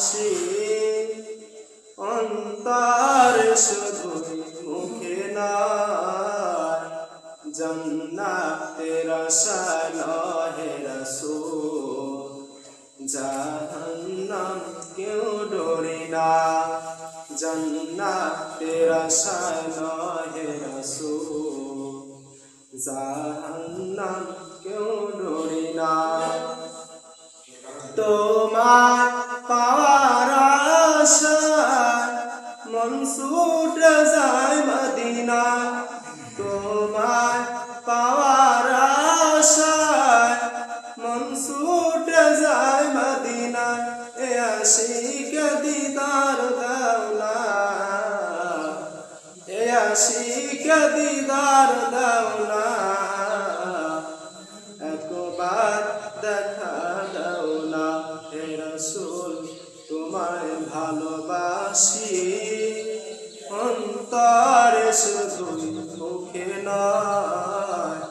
ভালোবাসি অন্তর শুধুই মুখে নয় জান্নাতের আশায় নহে রাসূল জাহান্নাম কেউ ডরি না জান্নাতের আশায় নহে রাসূল জাহান্নাম কেউ ডরি না তোমার পাওয়ার আশায় মন ছুটে যায় মদিনা তোমার পাওয়ার আশায় মন ছুটে যায় মদিনা এ আশিক দিদার দাও না এ আশিক দিদার দাও না একবার দেখা দাও না হে রাসূল তোমায় ভালোবাসি অন্তরে শুধুই মুখে নয়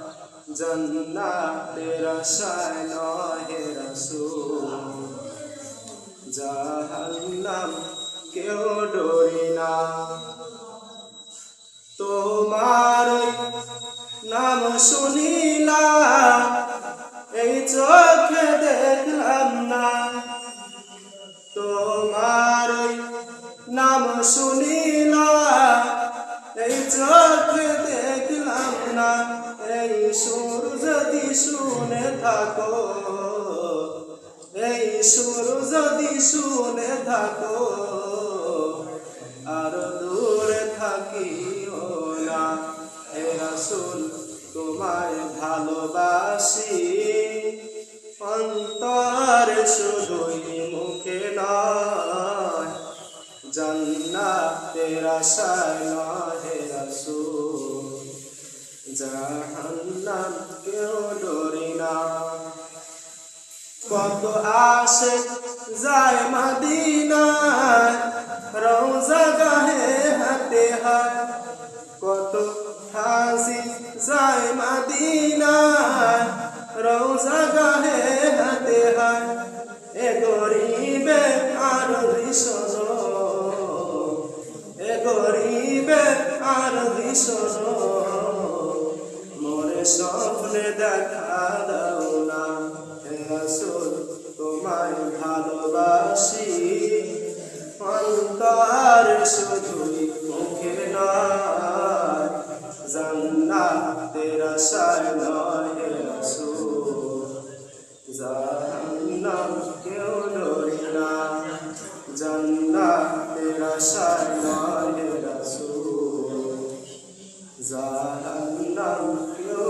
জান্নাতের আশায় নয় হে রাসূল জাহান্নাম কেউ ডরি না তোমার নাম শুনিলাম এই চোখে দেখলাম না তোমার নাম শুনিলাম এই চোখে দেখলাম না এই সুর যদি শুনে থাকো এই সুর যদি শুনে থাকো আর দূরে থাকিও না হে রাসূল তোমায় ভালোবাসি অন্তরে শুধুই মুখে নয় জান্নাতের আশায় নয় হে রাসূল জাহান্নাম কেউ ডরি না কত আশিক যায় মদিনায় রওজা গাহে হাতে হায় কত হাজি যায় মদিনায় রওজা গাহে হাতে হায় এ গরিবে আরদি শোনো এ গরিবে আরদি শোনো মোরে স্বপ্নে দেখা দাও না হে রাসূল তোমায় ভালোবাসি অন্তরে শুধুই মুখে নয় জান্নাতের আশায় নয় হে রাসূল জাহান্নাম কেউ ডরি না জান্নাতের আশায় নয় হে রাসূল জাহান্নাম কেউ